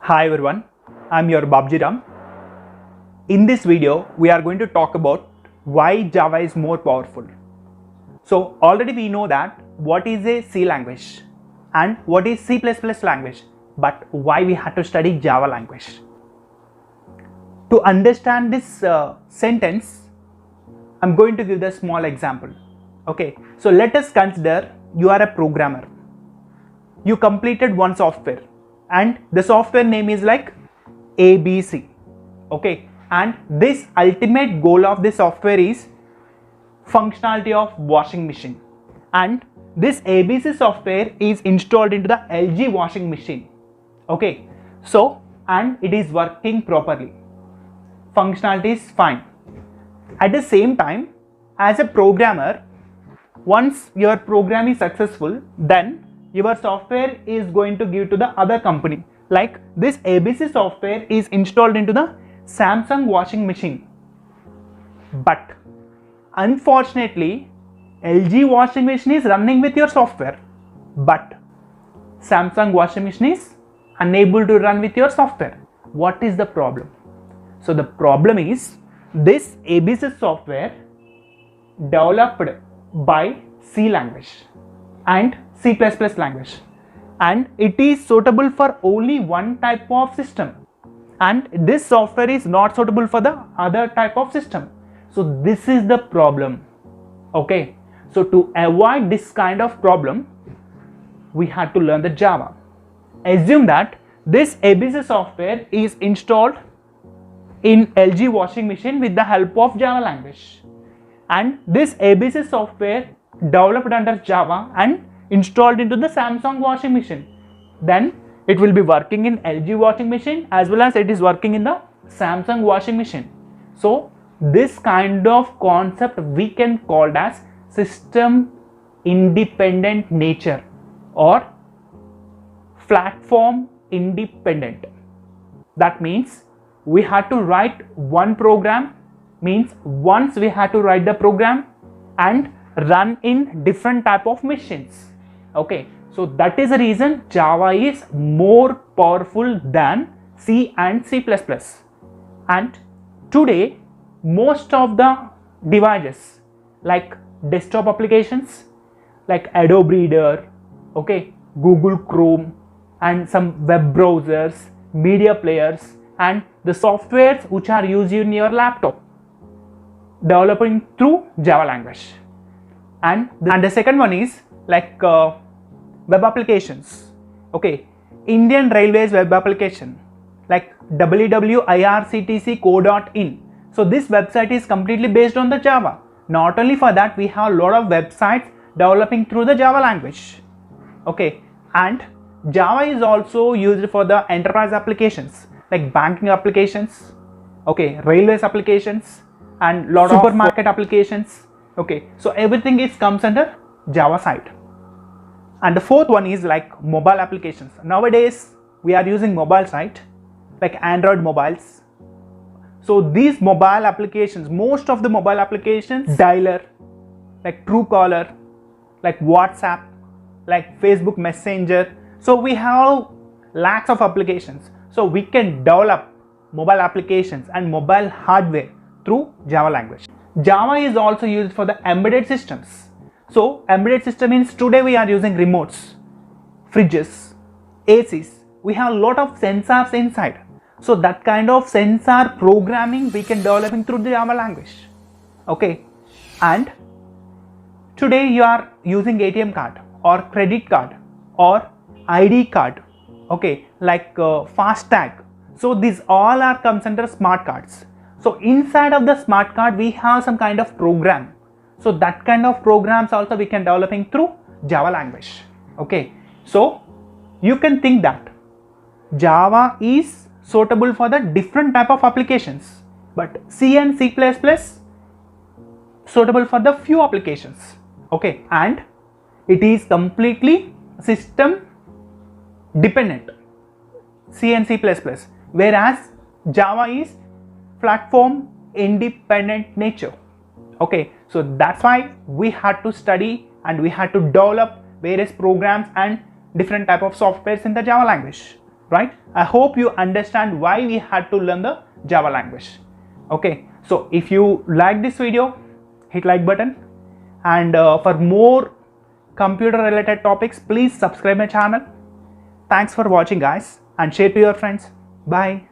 Hi everyone, I'm your Babjiram. In this video, we are going to talk about why Java is more powerful. So already we know that what is a C language and what is C++ language, but why we had to study Java language. To understand this sentence, I'm going to give the small example. Okay, so let us consider you are a programmer. You completed one software and the software name is like ABC. Okay, and this ultimate goal of this software is functionality of washing machine, and this ABC software is installed into the LG washing machine. Okay, so and it is working properly, functionality is fine. At the same time, as a programmer, once your program is successful, then your software is going to give to the other company. Like this ABC software is installed into the Samsung washing machine, but unfortunately LG washing machine is running with your software, but Samsung washing machine is unable to run with your software. What is the problem? So the problem is this ABC software developed by C language and C++ language, and it is suitable for only one type of system, and this software is not suitable for the other type of system. So this is the problem. Okay, so to avoid this kind of problem, we had to learn the Java. Assume that this ABC software is installed in LG washing machine with the help of Java language, and this ABC software developed under Java and installed into the Samsung washing machine. Then it will be working in LG washing machine as well as it is working in the Samsung washing machine. So this kind of concept we can call as system independent nature or platform independent. That means we had to write one program, means once we had to write the program and run in different type of machines. Okay, so that is the reason Java is more powerful than C and C++. And today most of the devices like desktop applications like Adobe Reader, okay, Google Chrome, and some web browsers, media players, and the softwares which are used in your laptop developing through Java language. And the second one is like web applications. Okay, Indian Railways web application like www.irctc.co.in. So this website is completely based on the Java. Not only for that, we have a lot of websites developing through the Java language. Okay, and Java is also used for the enterprise applications like banking applications, okay, railways applications, and lot of supermarket applications. Okay, so everything is comes under Java side. And the fourth one is like mobile applications. Nowadays we are using mobile site like Android mobiles. So these mobile applications, most of the mobile applications, dialer like Truecaller, like WhatsApp, like Facebook Messenger. So we have lakhs of applications. So we can develop mobile applications and mobile hardware through Java language. Java is also used for the embedded systems. So embedded system means today we are using remotes, fridges, ACs. We have a lot of sensors inside. So that kind of sensor programming we can developing through the Java language. Okay, and today you are using ATM card or credit card or ID card. Okay, like FASTag. So these all are comes under smart cards. So inside of the smart card we have some kind of program. So that kind of programs also we can developing through Java language. Okay, so you can think that Java is suitable for the different type of applications, but C and C++ suitable for the few applications. Okay, and it is completely system dependent, C and C++, whereas Java is platform independent nature. Okay, so that's why we had to study and we had to develop various programs and different type of softwares in the Java language. right? I hope you understand why we had to learn the Java language. Okay, so if you like this video, hit like button, and for more computer related topics, please subscribe my channel. Thanks for watching guys, and share to your friends. Bye.